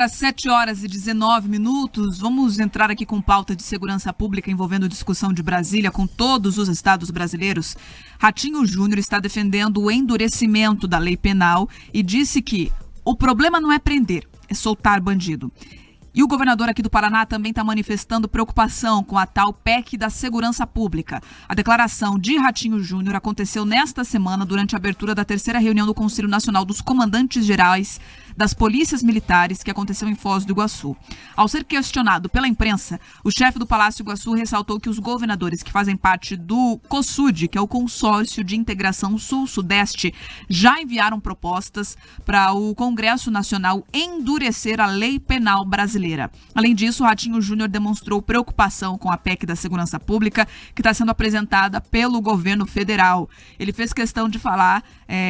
Às 7h19, vamos entrar aqui com pauta de segurança pública envolvendo discussão de Brasília com todos os estados brasileiros. Ratinho Júnior está defendendo o endurecimento da lei penal e disse que o problema não é prender, é soltar bandido. E o governador aqui do Paraná também está manifestando preocupação com a tal PEC da segurança pública. A declaração de Ratinho Júnior aconteceu nesta semana durante a abertura da terceira reunião do Conselho Nacional dos Comandantes Gerais das Polícias Militares, que aconteceu em Foz do Iguaçu. Ao ser questionado pela imprensa, o chefe do Palácio Iguaçu ressaltou que os governadores que fazem parte do COSUD, que é o Consórcio de Integração Sul-Sudeste, já enviaram propostas para o Congresso Nacional endurecer a lei penal brasileira. Além disso, o Ratinho Júnior demonstrou preocupação com a PEC da segurança pública, que está sendo apresentada pelo governo federal. Ele fez questão de falar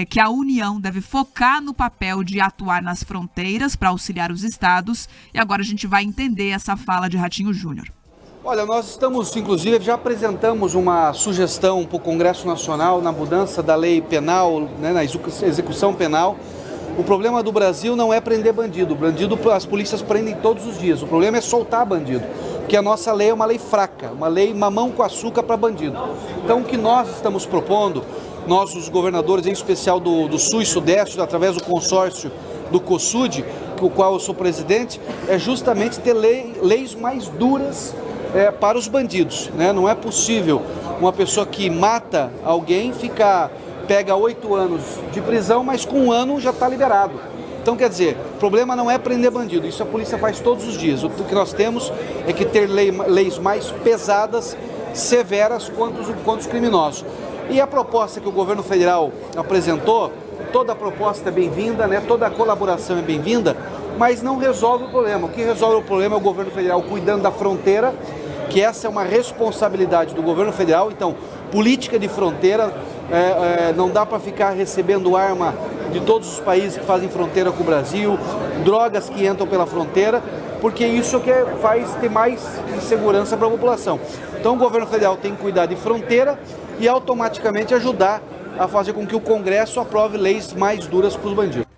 que a União deve focar no papel de atuar nas fronteiras para auxiliar os estados. E agora a gente vai entender essa fala de Ratinho Júnior. Olha, nós estamos, inclusive, já apresentamos uma sugestão para o Congresso Nacional na mudança da lei penal, né, na execução penal. O problema do Brasil não é prender bandido. Bandido as polícias prendem todos os dias. O problema é soltar bandido, porque a nossa lei é uma lei fraca, uma lei mamão com açúcar para bandido. Então, o que nós estamos propondo, nós, os governadores, em especial do Sul e Sudeste, através do consórcio do COSUD, o qual eu sou presidente, é justamente ter leis mais duras para os bandidos, né? Não é possível uma pessoa que mata alguém pega 8 anos de prisão, mas com 1 ano já está liberado. Então, quer dizer, o problema não é prender bandido, isso a polícia faz todos os dias. O que nós temos é que ter leis mais pesadas, severas contra os criminosos. E a proposta que o governo federal apresentou, toda a proposta é bem-vinda, né? Toda a colaboração é bem-vinda, mas não resolve o problema. O que resolve o problema é o governo federal cuidando da fronteira, que essa é uma responsabilidade do governo federal. Então, política de fronteira, não dá para ficar recebendo arma de todos os países que fazem fronteira com o Brasil, drogas que entram pela fronteira, porque isso é que faz ter mais insegurança para a população. Então, o governo federal tem que cuidar de fronteira e automaticamente ajudar a fazer com que o Congresso aprove leis mais duras para os bandidos.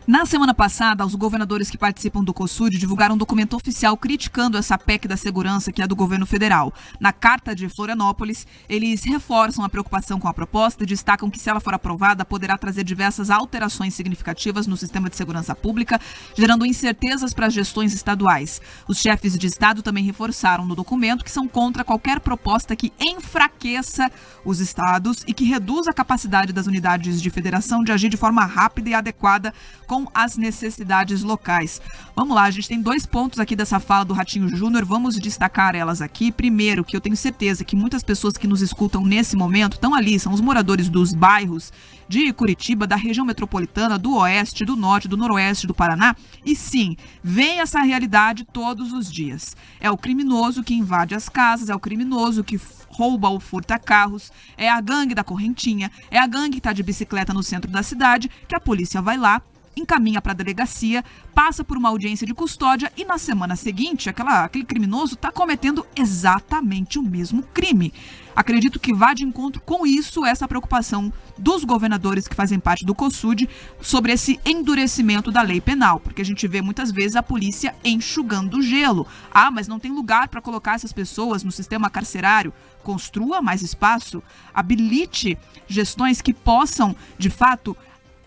Na semana passada, os governadores que participam do COSUD divulgaram um documento oficial criticando essa PEC da segurança, que é do governo federal. Na carta de Florianópolis, eles reforçam a preocupação com a proposta e destacam que, se ela for aprovada, poderá trazer diversas alterações significativas no sistema de segurança pública, gerando incertezas para as gestões estaduais. Os chefes de Estado também reforçaram no documento que são contra qualquer proposta que enfraqueça os estados e que reduza a capacidade das unidades de federação de agir de forma rápida e adequada com as necessidades locais. Vamos lá, a gente tem 2 pontos aqui dessa fala do Ratinho Júnior, vamos destacar elas aqui. Primeiro, que eu tenho certeza que muitas pessoas que nos escutam nesse momento estão ali, são os moradores dos bairros de Curitiba, da região metropolitana, do oeste, do norte, do noroeste do Paraná, e sim, vem essa realidade todos os dias. É o criminoso que invade as casas, é o criminoso que rouba ou furta carros, é a gangue da correntinha, é a gangue que está de bicicleta no centro da cidade, que a polícia vai lá, encaminha para a delegacia, passa por uma audiência de custódia e na semana seguinte aquele criminoso está cometendo exatamente o mesmo crime. Acredito que vá de encontro com isso essa preocupação dos governadores que fazem parte do COSUD sobre esse endurecimento da lei penal, porque a gente vê muitas vezes a polícia enxugando o gelo. Ah, mas não tem lugar para colocar essas pessoas no sistema carcerário. Construa mais espaço, habilite gestões que possam, de fato,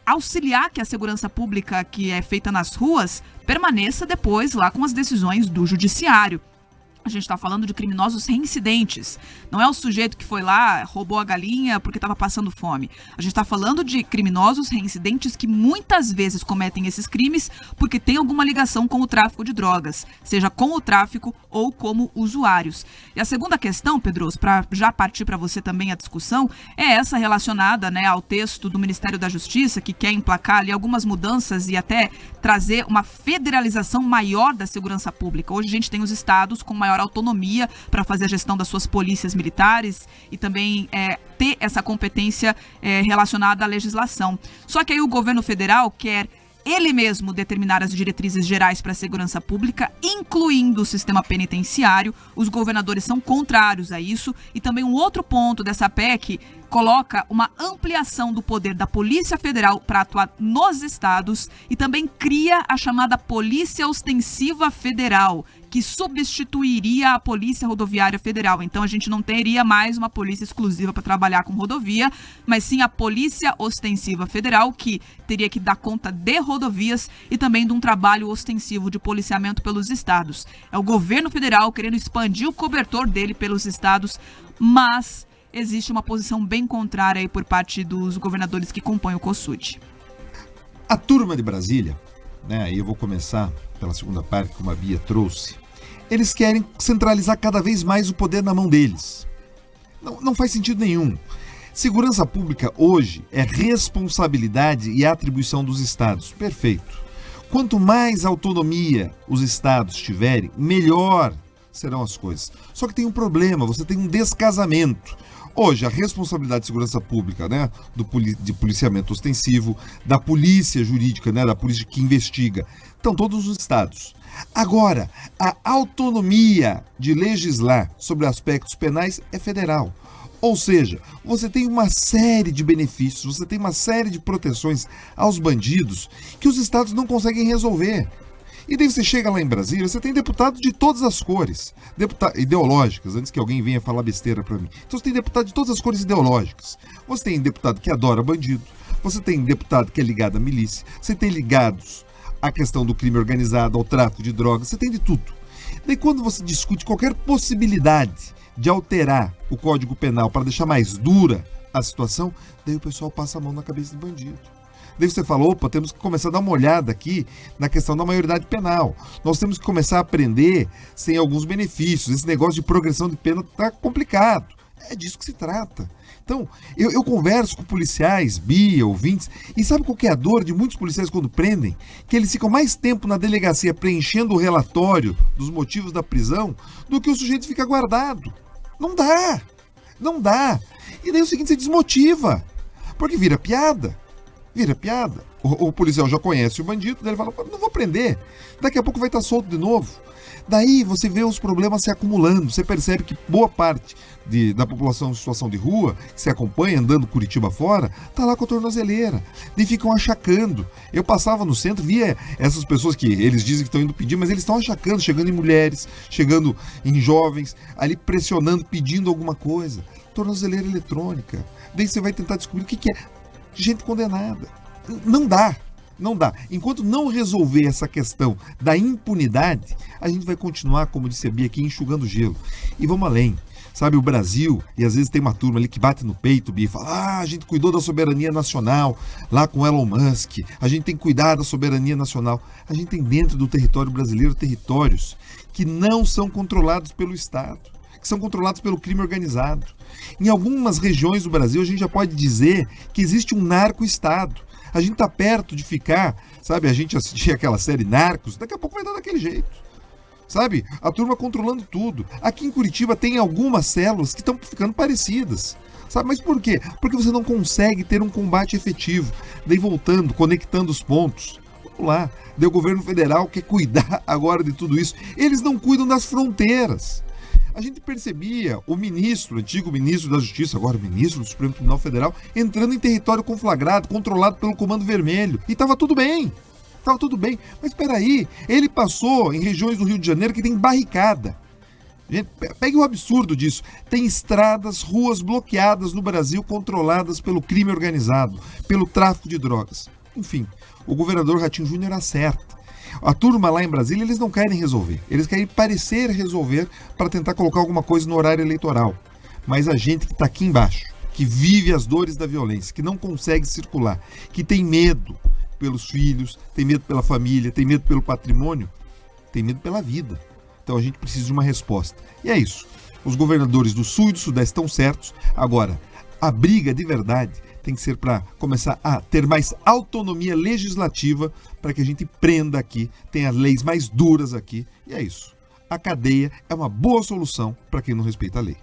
auxiliar que a segurança pública que é feita nas ruas permaneça depois lá com as decisões do judiciário. A gente está falando de criminosos reincidentes. Não é o sujeito que foi lá, roubou a galinha porque estava passando fome. A gente está falando de criminosos reincidentes que muitas vezes cometem esses crimes porque tem alguma ligação com o tráfico de drogas, seja com o tráfico ou como usuários. E a segunda questão, Pedroso, para já partir para você também a discussão, é essa relacionada, né, ao texto do Ministério da Justiça, que quer emplacar ali algumas mudanças e até trazer uma federalização maior da segurança pública. Hoje a gente tem os estados com maior autonomia para fazer a gestão das suas polícias militares e também ter essa competência relacionada à legislação. Só que aí o governo federal quer ele mesmo determinar as diretrizes gerais para a segurança pública, incluindo o sistema penitenciário. Os governadores são contrários a isso. E também um outro ponto dessa PEC coloca uma ampliação do poder da Polícia Federal para atuar nos estados e também cria a chamada Polícia Ostensiva Federal, que substituiria a Polícia Rodoviária Federal. Então a gente não teria mais uma polícia exclusiva para trabalhar com rodovia, mas sim a Polícia Ostensiva Federal, que teria que dar conta de rodovias e também de um trabalho ostensivo de policiamento pelos estados. É o governo federal querendo expandir o cobertor dele pelos estados, mas existe uma posição bem contrária aí por parte dos governadores que compõem o COSUD. A turma de Brasília, aí eu vou começar pela segunda parte, como a Bia trouxe, eles querem centralizar cada vez mais o poder na mão deles. Não faz sentido nenhum. Segurança pública hoje é responsabilidade e atribuição dos estados. Perfeito. Quanto mais autonomia os estados tiverem, melhor serão as coisas. Só que tem um problema, você tem um descasamento. Hoje, a responsabilidade de segurança pública, de policiamento ostensivo, da polícia jurídica, da polícia que investiga, estão todos os estados. Agora, a autonomia de legislar sobre aspectos penais é federal. Ou seja, você tem uma série de benefícios, você tem uma série de proteções aos bandidos que os estados não conseguem resolver. E daí você chega lá em Brasília, você tem deputados de todas as cores, ideológicas, antes que alguém venha falar besteira para mim. Então você tem deputado de todas as cores ideológicas. Você tem deputado que adora bandido, você tem deputado que é ligado à milícia, você tem ligados à questão do crime organizado, ao tráfico de drogas, você tem de tudo. Daí quando você discute qualquer possibilidade de alterar o Código Penal para deixar mais dura a situação, daí o pessoal passa a mão na cabeça do bandido. Daí você fala, opa, temos que começar a dar uma olhada aqui na questão da maioridade penal. Nós temos que começar a aprender sem alguns benefícios. Esse negócio de progressão de pena está complicado. É disso que se trata. Então, eu converso com policiais, Bia, ouvintes, e sabe qual que é a dor de muitos policiais quando prendem? Que eles ficam mais tempo na delegacia preenchendo o relatório dos motivos da prisão do que o sujeito fica guardado. Não dá. Não dá. E daí é o seguinte, você desmotiva. Porque vira piada. Vira piada. O policial já conhece o bandido, daí ele fala, não vou prender. Daqui a pouco vai estar solto de novo. Daí você vê os problemas se acumulando. Você percebe que boa parte da população em situação de rua, que se acompanha andando Curitiba fora, tá lá com a tornozeleira. Daí ficam achacando. Eu passava no centro, via essas pessoas que eles dizem que estão indo pedir, mas eles estão achacando, chegando em mulheres, chegando em jovens, ali pressionando, pedindo alguma coisa. Tornozeleira eletrônica. Daí você vai tentar descobrir o que é. Gente condenada. Não dá. Não dá. Enquanto não resolver essa questão da impunidade, a gente vai continuar, como disse a Bia aqui, enxugando gelo. E vamos além. Sabe, o Brasil, e às vezes tem uma turma ali que bate no peito, Bia, e fala, a gente cuidou da soberania nacional lá com Elon Musk, a gente tem que cuidar da soberania nacional. A gente tem dentro do território brasileiro territórios que não são controlados pelo Estado, que são controlados pelo crime organizado. Em algumas regiões do Brasil, a gente já pode dizer que existe um narco-estado. A gente está perto de ficar, sabe, a gente assistia aquela série Narcos, daqui a pouco vai dar daquele jeito. Sabe, a turma controlando tudo. Aqui em Curitiba tem algumas células que estão ficando parecidas. Sabe, mas por quê? Porque você não consegue ter um combate efetivo. Daí voltando, conectando os pontos. Vamos lá, daí o governo federal quer cuidar agora de tudo isso. Eles não cuidam das fronteiras. A gente percebia o antigo ministro da Justiça, agora ministro do Supremo Tribunal Federal, entrando em território conflagrado, controlado pelo Comando Vermelho. E estava tudo bem. Estava tudo bem. Mas espera aí, ele passou em regiões do Rio de Janeiro que tem barricada. Gente, pegue o absurdo disso. Tem estradas, ruas bloqueadas no Brasil, controladas pelo crime organizado, pelo tráfico de drogas. Enfim, o governador Ratinho Júnior acerta. A turma lá em Brasília, eles não querem resolver. Eles querem parecer resolver para tentar colocar alguma coisa no horário eleitoral. Mas a gente que está aqui embaixo, que vive as dores da violência, que não consegue circular, que tem medo pelos filhos, tem medo pela família, tem medo pelo patrimônio, tem medo pela vida. Então a gente precisa de uma resposta. E é isso. Os governadores do Sul e do Sudeste estão certos. Agora, a briga de verdade tem que ser para começar a ter mais autonomia legislativa para que a gente prenda aqui, tenha leis mais duras aqui. E é isso. A cadeia é uma boa solução para quem não respeita a lei.